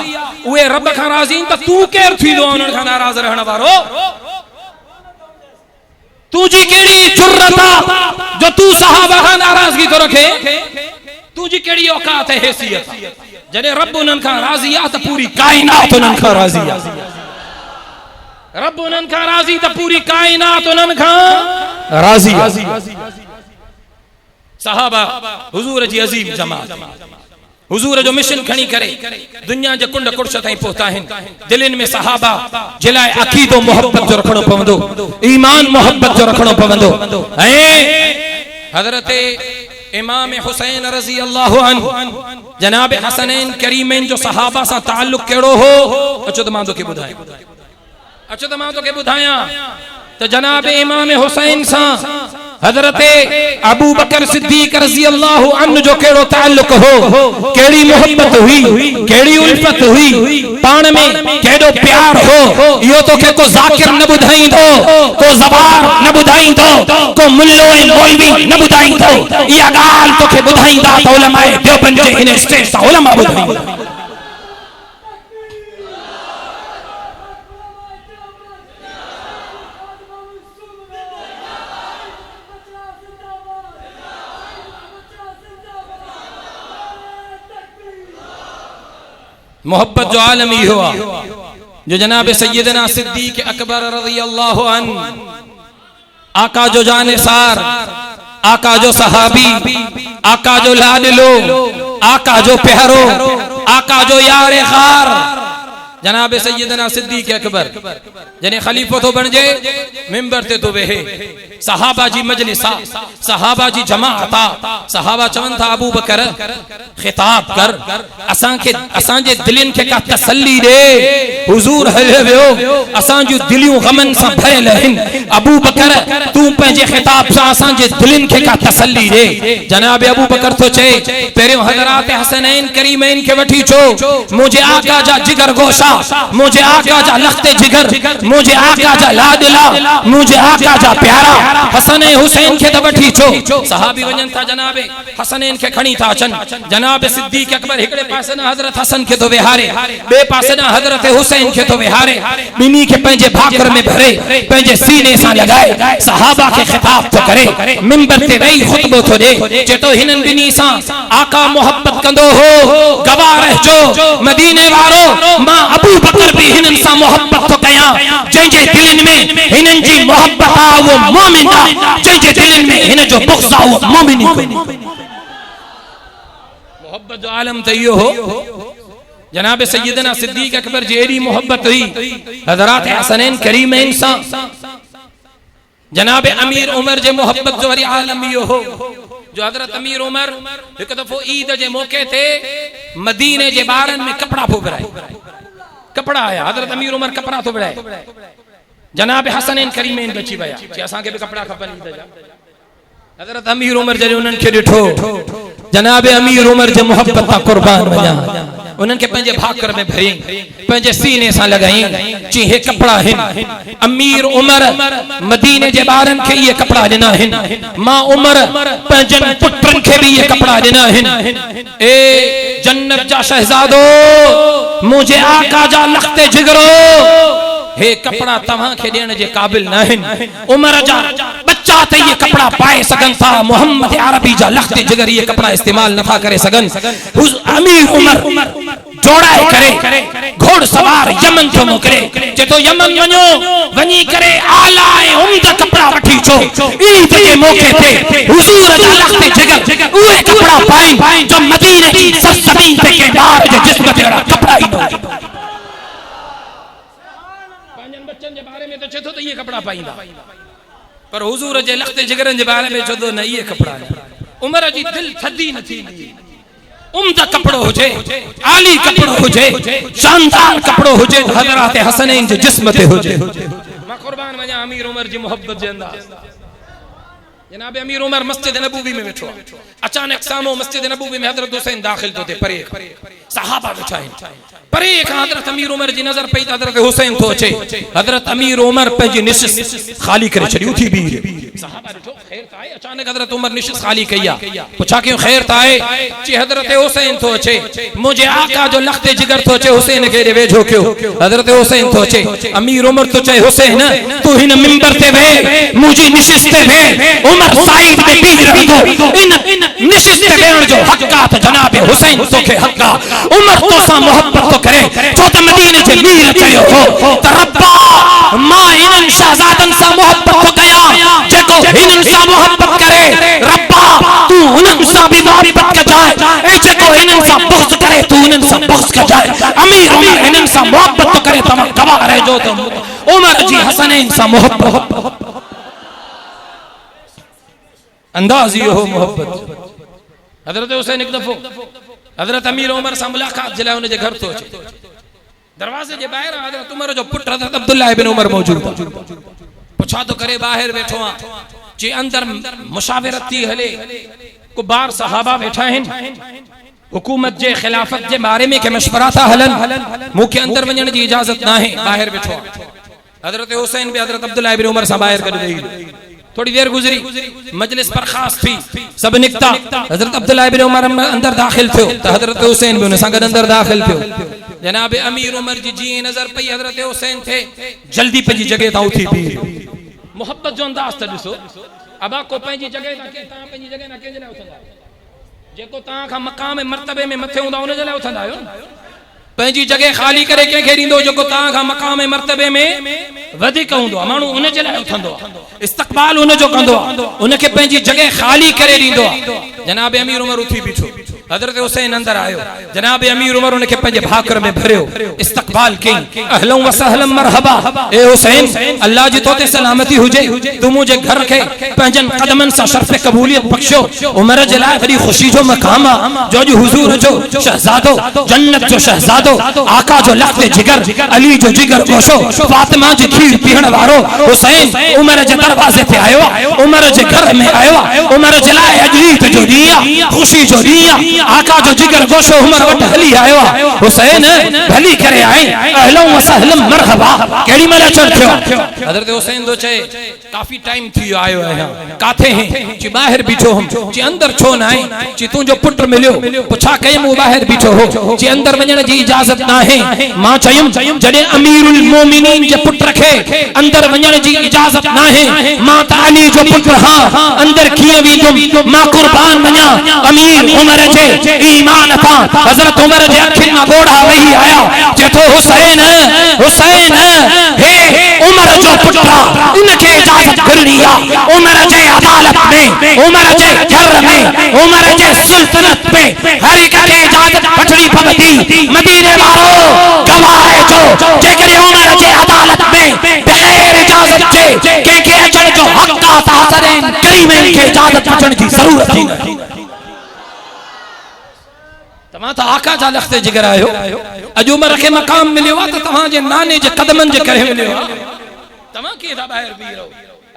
उहे रब खां राज़ी त तू केर थींदो उन्हनि खां नाराज़ रहण वारो? तुझी केड़ी जुर्रत आ जो तू सहाबा खां नाराज़गी तो रखे? तुझी केड़ी औकात है, हैसियत? जने रब उन्हनि खां राज़ी आ त पूरी कायनात उन्हनि खां राज़ी आ। रब उन्हनि खां राज़ी त पूरी कायनात उन्हनि खां राज़ी आ। सहाबा हुजूर जी अजीम जमात, हुजूर जो मिशन खणी करे दुनिया जे कुंड कुर्श ताईं पहुता आहिनि। दिलनि में सहाबा जे लाइ अक़ीदो मोहब्बत जो रखणो पवंदो, ईमान मोहब्बत जो रखणो पवंदो। ऐं हज़रत इमाम हुसैन रज़ी अल्लाहु अन्हु जनाब हसनैन करीमैन जो सहाबा सां ताल्लुक़ कहिड़ो हो? अचो त मां तोखे ॿुधायां, अचो त मां तोखे ॿुधायां त जनाब इमाम हुसैन सां हजरत अबू बकर सिद्दीक रज़ी अल्लाहु अन्हु जो केड़ो ताल्लुक हो, केड़ी मोहब्बत हुई, केड़ी उल्फत हुई, पाण में केड़ो प्यार हो, यो तोखे को ज़ाकिर न बुधाईंदो, को ज़बार न बुधाईंदो, को मुल्लो ऐं मौलवी न बुधाईंदो। इहा ॻाल्हि तोखे बुधाईंदा त उलमाए देवबंद जे हिन स्टेज सां उलमा बुधाईंदा। मोहब्बत जो आलम ही हुआ जो जनाब सैयदना सिद्दीक अकबर रज़ी अल्लाहु अन्हु, आका जो जानिसार, आका जो सहाबी, आका जो लाडलो, आका जो प्यारो, आका जो यारे खार, जनाब सैयदना सिद्दीक अकबर जने खलीफो तो बन जे मिंबर ते तो वेहे, सहाबा जी मजलिसा, सहाबा जी जमाअता, सहाबा चवन था अबू बकर खिताब कर, असां के असां जे दिलन के का तसल्ली दे। हुजूर हले वियो, असां जो दिलियूं गमन सां भरियल आहिनि। अबू बकर तू पंहिंजे खिताब सां असां जे दिलन के का तसल्ली दे। जनाब अबू बकर तो चए पहिरियों हज़रात हसनैन करीमैन के वठी चो, मुझे आका जा जिगर गोशा मुझे आका जा लखते जिगर, मुझे आका जा लाडला, मुझे आका जा प्यारा। हसन हुसैन के दबठी छो सहाबी वजन था जनाबे हसनैन के खणी था अचन। जनाब सिद्दीक अकबर हिकड़े पासे ना हजरत हसन के तो विहारे, बे पासे ना हजरत हुसैन के तो विहारे। बिनी के पंजे भाकर में भरे, पंजे सीने सा लगाए, सहाबा के खिताब तो करे, मिंबर ते वही खुतबो तो दे। जेतो हिनन बिनी सा आका मोहब्बत कंदो हो, गवाह रह जो मदीने वारो। मां अबू बकर भी हिनन सा मोहब्बत तो कया, जंजे दिलन में हिनन जी मोहब्बत आ वो मोमिन आ, जंजे दिलन में हिन जो बुग़्ज़ आ वो मोमिन को। मोहब्बत जो आलम तइयो हो जनाब सैयदना सिद्दीक अकबर जेरी मोहब्बत हुई हजरत हसनैन करीमैन सा। जनाब अमीर उमर जे मोहब्बत जो हरी आलम यो हो, जो हजरत अमीर उमर एक दफो ईद जे मौके थे मदीने जे बारन में कपड़ा फोबराए, कपड़ा आया हजरत अमीर उमर कपड़ा फोबराए। जनाब हसनैन करीमैन बची वया कि असा के भी कपड़ा खपन ईद जा। हजरत अमीर उमर जे उनन के डिठो, जनाब अमीर उमर जे मोहब्बत ता कुर्बान वया, उनन के पंजे भाकर में भरी, पंजे सीने सा लगाई ची हे कपड़ा हिन। अमीर उमर मदीने जे बारन के ये कपड़ा देना हिन, मां उमर पंजन पुत्रन के भी ये कपड़ा देना हिन। ए जन्नत जा शहजादो, मुझे आका जा लखते जिगरो, हे कपड़ा तव्हां के देण जे काबिल न हिन। उमर जा बच्चा ते ये कपड़ा पाए सगन था, मोहम्मद अरबी जा लखते जिगर ये कपड़ा इस्तेमाल नथा करे सगन। अमीर उमर जोड़ाए करे, घोड़सवार यमन तो मोकले, जे तो यमन वणो वनी करे आला ए उम्दा कपड़ा वठी छो। ईद के मौके पे हुजूर जा लखते जिगर उहे कपड़ा पाई जो मदीने की सरजमीन पे के बार जे जिस्म तेरा कपड़ा ही नो। बच्चन जे बारे में तो छतो तो ये कपड़ा पाईंदा, पर हुजूर जे लखते जिगरन जे बारे में छतो न ये कपड़ा। उमर जी दिल थदी न थी, उम्दा कपड़ो हुजे, आली कपड़ो हुजे, शानदार कपड़ो हुजे, हजरत हसनैन जे जिस्म ते हुजे। मां कुर्बान वजा अमीर उमर जी मोहब्बत जे अंदाज। जनाब अमीर उमर मस्जिद नबूवी में बैठो, अचानक सामो मस्जिद नबूवी में हजरत हुसैन दाखिल तो थे, परे सहाबा बैठा है, परे हजरत अमीर उमर जी नजर पई हजरत हुसैन तो अचे। हजरत अमीर उमर पंहिंजी निशिस्त खाली करे छड़ी, उठी भी सहाबा बैठो खैर ताए। अचानक हजरत उमर निशिस्त खाली कया, पूछा क्यों खैर ताए? जी हजरत हुसैन तो अचे, मुझे आका जो लखते जिगर तो अचे, हुसैन के वेझो क्यों? हजरत हुसैन तो अचे। अमीर उमर तो चए हुसैन तू हिन मिंबर ते वे, मुझी निशिस्त ते वे, उमर साइड में बीज रखो, इन निशिस्त ते वेण जो हक्का त जनाब हुसैन तो के हक्का। उमर तो सा मोहब्बत तो करे, जो त मदीने जे मीर चयो हो त रब्बा मां इनन शहजादन सा मोहब्बत तो गया, जेको इनन सा मोहब्बत करे रब्बा तू उनन सा भी मोहब्बत कर जाए, ए जेको इनन सा बुग़्ज़ करे तू उनन सा बुग़्ज़ कर जाए। अमीर उमर इनन सा मोहब्बत तो करे, तम गवाह रह जो तो उमर जी हसनैन सा मोहब्बत अंदाज ये हो मोहब्बत। हजरत हुसैन एक दफो हजरत अमीर उमर से मुलाकात जला उन जे घर तो अचे, दरवाजे जे बाहर हजरत उमर जो पुत्र हजरत अब्दुल्लाह इब्न उमर मौजूद था। पूछा तो करे बाहर बैठो आ, जे अंदर मुशावरत थी हले, को बार सहाबा बैठा हैं, हुकूमत जे खिलाफत जे बारे में के मशवरा था हलन, मुंह के अंदर वजन की इजाजत ना है, बाहर बैठो। हजरत हुसैन भी हजरत अब्दुल्लाह इब्न उमर से बाहर कर दी। थोड़ी देर गुजरी, मजलिस पर खास थी, सब निकता। हजरत अब्दुल्लाह इब्न उमर अंदर दाखिल थे, तो हजरत हुसैन भी उन संगत अंदर दाखिल थे। जनाब अमीर उमर जी नजर पई हजरत हुसैन थे, जल्दी पंहिंजी जगह ता उठी भी। मोहब्बत जो अंदाज त ॾिसो, अबा को पंहिंजी जगह ता के ता पंहिंजी जगह ना के जे लाइ उथंदा, जेको ता खां मकाम मर्तबे में मथे हुंदा उन जे लाइ उथंदा आहियो। पंहिंजी जगह खाली करे कंहिंखे ॾींदो जेको तव्हां खां मकाम मर्तबे में वधीक हूंदो आहे, माण्हू उन जे लाइ उथंदो आहे, इस्तक़बाल उन जो कंदो आहे, उनखे पंहिंजी जगह खाली करे ॾींदो आहे। जनाब अमीर उमर उथी बीठो, हजरत हुसैन अंदर आयो, जनाब अमीर उमर उनखे पंहिंजे भाकर में भरियो, इस्तक़बाल कई, अहलन व सहलन मरहबा, ए हुसैन अल्लाह जी तोते सलामती हुजे, तू मुझे घर के पंहिंजन कदमन सां शर्फ़ क़बूलियत बख्शो। उमर जे लाइ वॾी ख़ुशी जो मक़ाम आहे, जो अॼु हुज़ूर जो शहज़ादो, जन्नत जो शहज़ादो, आका जो लखते जिगर, अली जो जिगर गोशो, फातिमा जी खीर पीअण वारो हुसैन उमर जे दरवाज़े ते आयो, उमर जे घर में आयो। उमर जे लाइ अॼु ईद जो ॾींहुं आहे, ख़ुशी जो ॾींहुं आहे, आका जो जिगर गोशो उमर वट हली आयो हुसैन भली करे आए अहलो व सहलम मरहबा केड़ी मले चढ़ थियो हजरत हुसैन दो चे काफी टाइम थी आयो है काथे हैं ची बाहर बिठो हम ची अंदर छो ना है ची तू जो पुत्र मिलियो पुछा कई मु बाहर बिठो हो ची अंदर वजण जी इजाजत ना है मां चयम जडे अमीरुल मोमिनीन जे पुत्र खे अंदर वजण जी इजाजत ना है मां त अली जो पुत्र हां अंदर किए वींदुम मां कुर्बान वणा अमीर उमर जे ईमान था हजरत उमर जे अखिन में गोड़ा वही आया जेतो हुसैन हुसैन हे उमर जो पुत्र इनके इजाजत करनी है उमर जे अदालत में उमर जे घर में उमर जे सुल्तानत में हर एक के इजाजत पठड़ी पवती मदीने वालो गवाह जो जेकर उमर जे अदालत में बगैर इजाजत जे के अचण जो हक आता हसनैन करीमैन के इजाजत पठण की जरूरत थी तमा तो आका जा लखते जिगर आयो अज उमर के मकाम मिलियो तो तमा जे नाने जे कदमन जे करे मिलियो तमा के दा बाहर भी रहो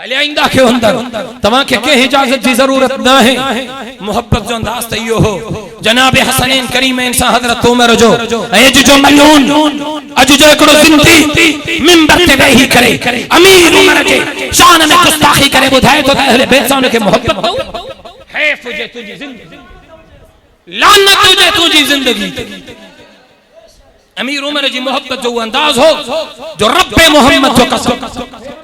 अले आइंदा के अंदर तमा के इजाजत की जरूरत ना है मोहब्बत जो अंदाज तयो हो जनाब हसनैन करीमैन सा हजरत उमर जो अज जो मलून अज जो एकड़ो जिंदी मिंबर ते वेही करे अमीर उमर के शान में गुस्ताखी करे बुधाए तो अहले बैत सा के मोहब्बत दो है तुझे तुझी जिंदगी लानत तुझे तुझी जिंदगी अमीर उमर जी मोहब्बत जो अंदाज हो जो रब्बे मोहम्मद जो कसम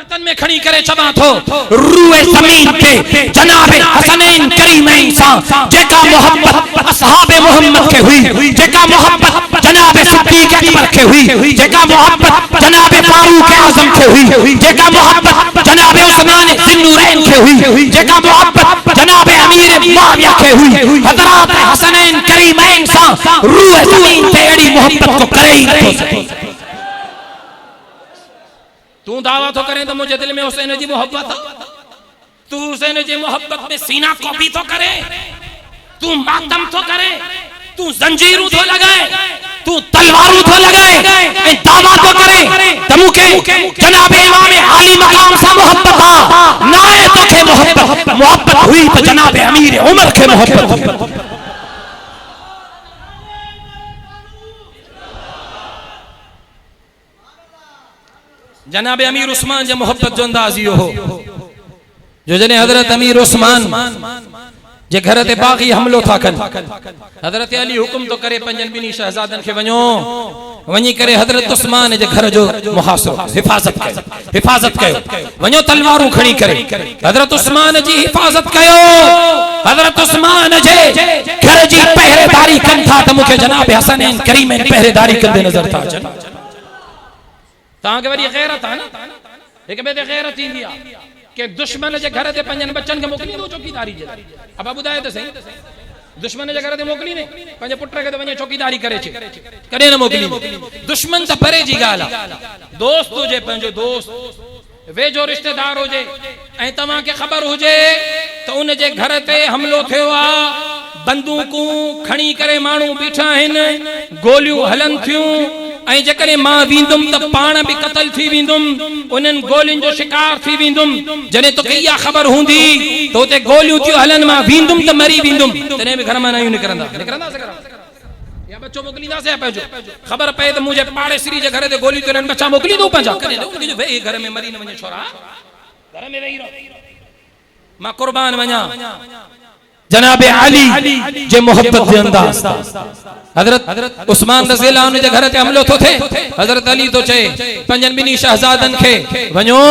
तन में खड़ी करे चबा थो रूए जमीन के जनाबे हसनैन करीमैन सा जेका मोहब्बत असहाबे मोहम्मद के हुई जेका मोहब्बत जनाबे सिद्दीक अकबर के हुई जेका मोहब्बत जनाबे फारूक आजम के हुई जेका मोहब्बत जनाबे उस्मान ज़िन्नूरैन के हुई जेका मोहब्बत जनाबे अमीर मुआविया के हुई हजरत हसनैन करीमैन सा रूए जमीन पे एड़ी मोहब्बत को करे ही तू दावा तो करे तो मुझे दिल में हुसैन जी मोहब्बत तू हुसैन जी मोहब्बत में सीना कॉपी तो करे तू मातम तो करे तू जंजीरू तो लगाए तू तलवारू तो लगाए ए दावा तो करे तमु के जनाब इमाम आली मकाम सा मोहब्बत ना है तो के मोहब्बत हुई तो जनाब अमीर उमर के मोहब्बत जनाब अमीर उस्मान जे मोहब्बत जो अंदाजियो हो जो जने हजरत अमीर उस्मान जे घर ते बागी हमलो था कन हजरत अली हुक्म तो करे पंजन बिनी शहजादन के वणो वणी करे हजरत उस्मान जे घर जो मुहासरो हिफाजत कयो वणो तलवारू खणी करे हजरत उस्मान जी हिफाजत कयो हजरत उस्मान जे घर जी पहरेदारी कन था त मुके जनाब हसनैन करीमैन पहरेदारी कंदे नजर था अचन ताके वरी गैरत है ना एक बे गैरत इंदी आ के दुश्मन जे घर ते पंजन बच्चन के मोकली दो चौकीदारी जे अब बुधाए तो सही दुश्मन जे घर ते मोकली ने पंजे पुत्र के तो वने चौकीदारी करे छे कदे न मोकली दुश्मन त परे जी गाला दोस्त जे पंजो दोस्त वे जो रिश्तेदार होजे ए तमा के खबर होजे तो उन जे घर ते हमलो थियो आ बंदूकूं खणी करे मानू बीठा हन गोलियूं हलन थियूं ऐं जेकॾहिं मां वींदुम त पाण भी कतल थी वींदुम उन्हनि गोलियुनि जो शिकार थी वींदुम जॾहिं तोखे इहा ख़बर हूंदी त उते गोलियूं थियूं हलन मां वींदुम त मरी वींदुम तॾहिं बि घर मां न निकिरंदा या बच्चो मोकिलींदासीं या पंहिंजो ख़बर पए त मुंहिंजे पाड़ेसरी जे घर ते गोलियूं थियूं हलनि बच्चा मोकिलींदो पंहिंजा कॾहिं वेही घर में मरी न वञे छोरा घर में वेही रहो मां कुर्बान वञा जनाब अली जे मोहब्बत जे अंदाज हजरत उस्मान रज़ी अल्लाह अन्हु जे घर ते हमलो तो थे हजरत अली तो चे पंजन बिनी शहजादन के वणो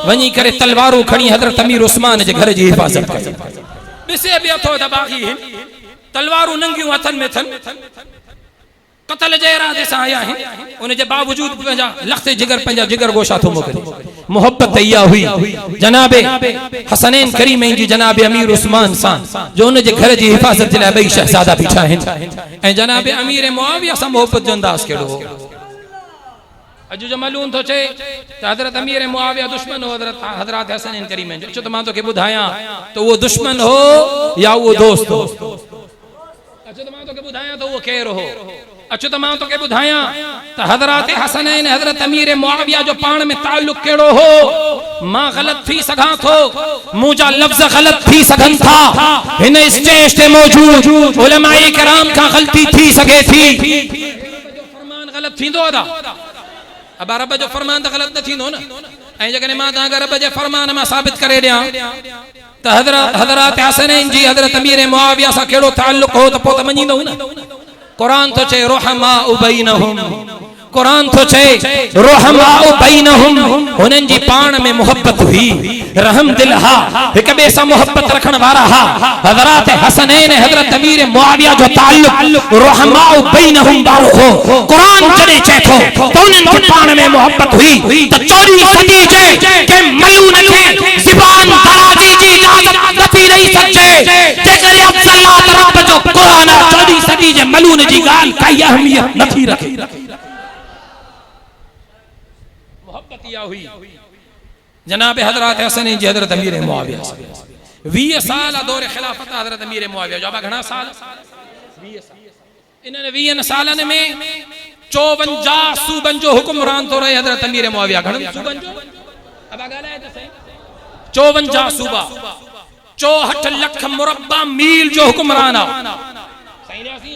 वणी करे तलवारू खणी हजरत अमीर उस्मान जे घर जी हिफाजत कई ॾिसे बि अथो त बाग़ी तलवारू नंगियूं हथन में थन कतल जे इरादे सां आया हैं उन जे बावजूद पंहिंजा लखते जिगर पंहिंजा जिगर गोशा थो मोकिले मोहब्बत इया हुई जनाब हसनैन करीमैन जी जनाब अमीर उस्मान सां जो उन जे घर जी हिफाजत लाइ ॿई शहजादा बीठा आहिनि ऐं जनाब अमीर मुआविया सां मोहब्बत जो अंदाज़ कहिड़ो हो अजु जो मालूम थो चे त हजरत अमीर मुआविया दुश्मन हो हजरत हसनैन करीमैन जो अचो त मां तोखे ॿुधायां त उहो दुश्मन हो या उहो दोस्त हो अचो त मां तोखे ॿुधायां त उहो केरु हो अचो त मां तोखे ॿुधायां त हजरत हसनैन हजरत अमीर मुआविया जो पाण में ताल्लुक केड़ो हो मां गलत थी सघां थो, मुंहिंजा लफ़्ज़ गलत थी सघनि था, हिन स्टेज ते मौजूद उलमाए किराम खां ग़लती थी सघे थी। फरमान गलत थींदो अदा, अब रब जो फरमान त गलत न थींदो न। ऐं जेकॾहिं मां तव्हांखे रब जे फरमान मां साबित करे ॾियां त हज़रत हसनैन जी हज़रत अमीर मुआविया सां कहिड़ो ताल्लुक़ हो, त पोइ त मञींदो न। कुरान तो चे रुहमाउ बैनहुम, कुरान तो चे रुहमाउ बैनहुम, हुननि जी पाण में मोहब्बत हुई, रहम दिल हा, हिक ॿिए सां मोहब्बत रखण वारा हा। हज़रत हसनैन हज़रत अमीर मुआविया जो ताल्लुक़ रुहमाउ बैनहुम वारो हो। कुरान जॾहिं चए थो त उन्हनि जी पाण में मोहब्बत हुई त 14 सदी जे के मलून खे ज़बान दराज़ी जी इजाज़त नथी ॾेई सघिजे, जेकॾहिं अफ़ज़ल रब जो कुरान 14 सदी जे मलून जी ॻाल्हि काई अहमियत नथी रखे। मोहब्बत इहा हुई जनाब हज़रत हसनैन जी हज़रत अमीर मुआविया 20 साल दौर खिलाफत हज़रत अमीर मुआविया जो घणा साल 20 साल। इन्हनि 20 सालनि में 54 सूबनि जो हुक्मरान तो रहे हज़रत अमीर मुआविया। घणनि सूबनि जो अब ॻाल्हाए त सही, 54 सूबा, 64 लख मुरब्बा मील जो हुक्मरान आ। सही ने असी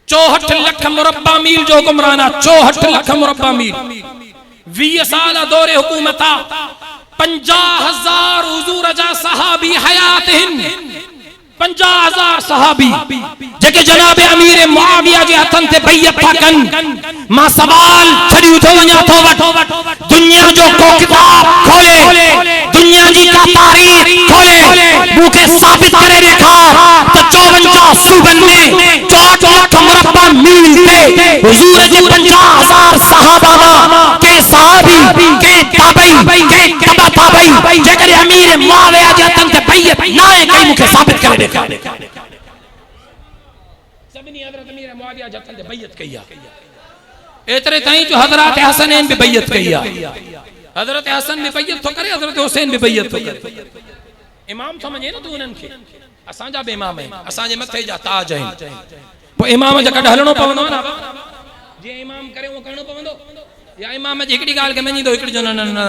64 लख मुरब्बा मील जो हुक्मरान आ, 64 लख मुरब्बा मील। 20 साल दौरे हुकूमत आ, 50,000 हुजूर जा सहाबी हयात हिन, 50,000 सहाबी जेके जनाब अमीर मुआविया जे हथन ते बैयत था कन। मां सवाल छड़ी थो वञा थो वठ, दुनिया जो को किताब खोले, दुनिया जी का तारीख खोले, मूंखे साबित करे ॾेखा त 54 सूबनि में 64 लख मुरब्बा मील ते हुजूर जे 50,000 सहाबा मां के सहाबी, के ताबई, के तबा ताबई जेकॾहिं अमीर मुआविया जे हथन ते बैयत ना आहे कई, मूंखे साबित करे ॾेखा। सभिनी हज़रत अमीर मुआविया जे हथन ते बैयत कई आहे। एतरे ताईं जो हज़रत हसनैन भी बैयत कई आहे। हज़रत हसन भी बैयत थो करे, हज़रत हुसैन भी बैयत थो करे। इमाम समझे न तू उन्हनि खे, असांजा बि इमाम आहिनि, असांजे मथे जा ताज आहिनि। पोइ इमाम जे कॾहिं हलणो पवंदो न, जीअं इमाम करे उहो करणो पवंदो, या इमाम जी हिकिड़ी ॻाल्हि खे मञींदो, हिकिड़ी जो न न न।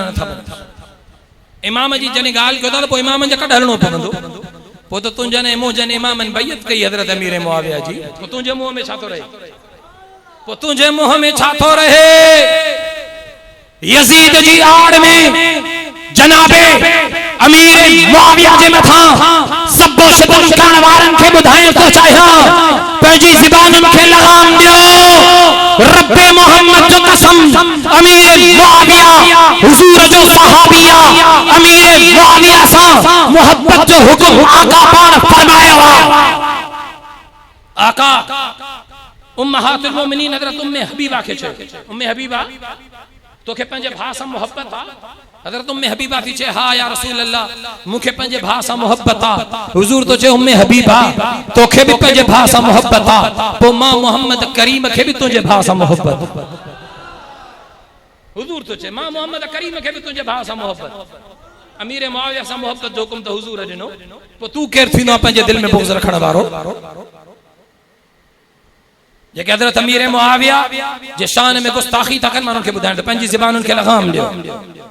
इमाम जी जॾहिं ॻाल्हि कयो था त पोइ इमाम जे कॾहिं हलणो पवंदो। पोइ त तुंहिंजनि मुंहिंजनि इमामनि बैयत कई हज़रत अमीर मुआविया जी, पोइ तुंहिंजे मुंहं में छा थो रहे? पोइ तुंहिंजे मुंहं में छा थो रहे? यजीद जी आड़ में जनाबे अमीर मुआविया जे मथां सब्बो शिदत करण वारनि खे ॿुधाइण थो चाहियां, पंहिंजी ज़बानुनि खे लगाम ॾियो। रब्बे मोहम्मद जो कसम, अमीर मुआविया हुजूर जो सहाबिया, अमीर मुआविया सां मोहब्बत जो हुक्म आका पाण फरमायो आहे। आका उम्महातुल मोमिनीन हज़रत उम्मे हबीबा खे चयो, उम्मे हबीबा तोखे पंहिंजे भाउ सां मोहब्बत आहे? हज़रत उम्मे हबीबा थी चए हा या रसूल अल्लाह, मूंखे पंहिंजे भाउ सां मोहब्बत आहे। हुजूर तो चए उम्मे हबीबा तोखे बि पंहिंजे भाउ सां मोहब्बत आहे, पोइ मां मोहम्मद करीम खे बि तुंहिंजे भाउ सां मोहब्बत। हुजूर तो चए मां मोहम्मद करीम खे बि तुंहिंजे भाउ सां मोहब्बत। अमीर मुआविया सां मोहब्बत जो हुकुम त हुजूर ॾिनो, पोइ तूं केरु थींदो पंहिंजे दिलि में बुग़्ज़ रखण वारो? जेके हज़रत अमीर मुआविया जे शान में गुस्ताखी था कनि, मां उन्हनि खे ॿुधाइण त पंहिंजी ज़बानुनि खे लगाम ॾियो।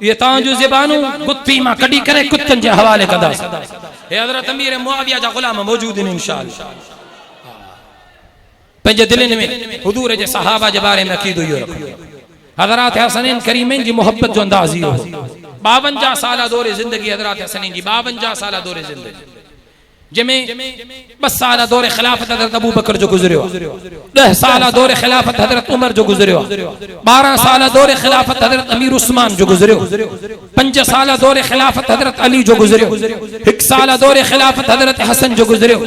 ये तव्हांजूं ज़बानूं गुत्ती मां कढी करे कुतनि जे हवाले कंदासीं। हे हज़रत अमीर मुआविया जा ग़ुलाम मौजूद आहिनि इंशाअल्लाह। पंहिंजे दिलनि में हुजूर जे सहाबा जे बारे में अक़ीदो इहो रखो। हज़रत हसनैन करीमैन जी मोहब्बत जो अंदाज़ इहो हो। 52 साल दौरे ज़िंदगी हज़रत हसनैन जी, 52 साल दौरे ज़िंदगी, जंहिंमें 2 साल दौरे खिलाफत हज़रत अबू बकर जो गुज़रियो, 10 साल दौरे खिलाफत हज़रत उमर जो गुज़रियो, 12 साल दौरे खिलाफत हज़रत अमीर उस्मान जो गुज़रियो, 5 साल दौरे खिलाफत हज़रत अली जो गुज़रियो, 1 साल दौरे खिलाफत हज़रत हसन जो गुज़रियो,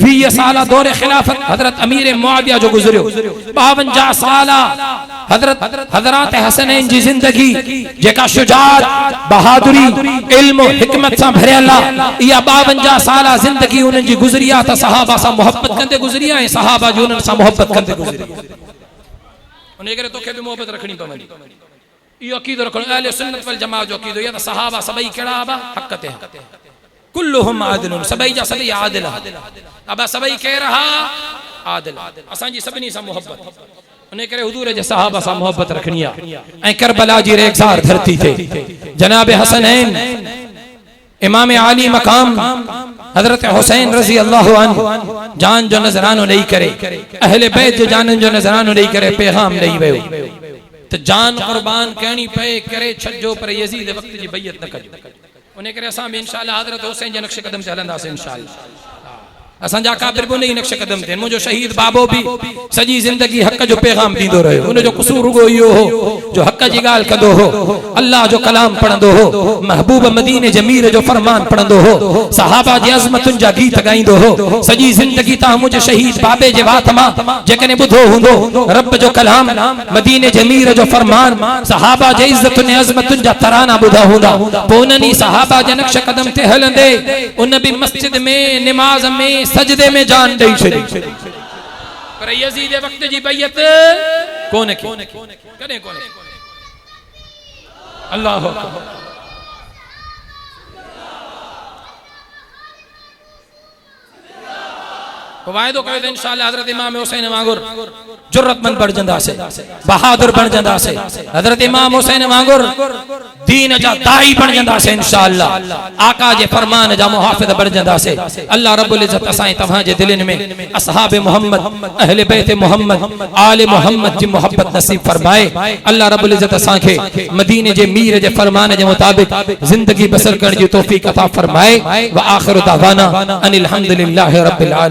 20 साल दौरे खिलाफत हज़रत अमीर मुआविया जो गुज़रियो, 52 साल हज़रत हसनैन जी ज़िंदगी जेका शुजाअत, बहादुरी, इल्म, हिकमत सां भरियल आहे। इहा 52 साल ज़िंदगी उन्हनि जी गुज़री आहे त सहाबा सां मोहब्बत कंदे गुज़री आहे, ऐं सहाबा जी उन्हनि सां मोहब्बत कंदे गुज़री। उन करे तोखे बि मोहब्बत रखणी पवंदी। इहो अक़ीदो रखणो अहले सुन्नत वल जमाअत जो अक़ीदो आहे त सहाबा सभई कहिड़ा आबा हक़ ते कुल्लुहुम आदिलुन, सभई जा सभई आदिल आबा, सभई केर हा आदिल। असांजी सभिनी सां मोहब्बत, उन्हें करे हुजूर जे सहाबा सा मोहब्बत रखनी है। ऐं करबला जी रेखसार धरती थे जनाब हसनैन इमाम आली मकाम हजरत हुसैन रजी अल्लाह अन्हु जान जो नजरानो नहीं करे, अहले बैत जो जान जो नजरानो नहीं करे, पैगाम नहीं वयो तो जान कुर्बान करनी पे करे छजो पर यजीद वक्त जी बैयत न कजो। उन्हें करे असां भी इंशाअल्लाह हजरत हुसैन जे नक्श कदम ते हलंदासीं इंशाअल्लाह। असां जा काबिर बि उन नक्श कदम थे। मुझो शहीद बाबो भी सजी जिंदगी हक जो पैगाम दींदो रहो। उन जो कसूर रुगो इहो हो जो हक जी गाल कंदो हो, अल्लाह जो कलाम पढ़ंदो हो, महबूब मदीने जमीर जो फरमान पढ़ंदो हो, सहाबा जी अज़मतुन जा गीत गाइंदो हो। सजी जिंदगी ता मुझे शहीद बाबे जे वात मां जेकने बुधो हुंदो रब जो कलाम, मदीने जमीर जो फरमान, सहाबा जे इज्जतुन अज़मतुन जा तराना बुधा हुंदा, पो उन्हनि सहाबा जे नक्श कदम ते हलंदे उन भी मस्जिद में निमाज में सजदे में जान दई छड़ी। पर यजीद वक्त जी बैयत कोन की कने कोन अल्लाह अकबर। वायदो कयो इंशाअल्लाह हजरत इमाम हुसैन वांगुर जुर्रतमंद बण जंदासे, बहादुर बण जंदासे, हजरत इमाम हुसैन वांगुर दीन जा दाई बण जंदासे इंशाअल्लाह, आका जे फरमान जा मुहाफिज बण जंदासे। अल्लाह रब्बुल इज्जत असां तव्हां जे दिलन में असहाब मोहम्मद, अहले बैत मोहम्मद, आले मोहम्मद जी मोहब्बत नसीब फरमाए। अल्लाह रब्बुल इज्जत असां के मदीने जे मीर जे फरमान जे मुताबिक जिंदगी बसर करण जी तौफीक अता फरमाए। व आखिर दावाना अनिल हम्दुलिल्लाहि रब्बिल आलमीन।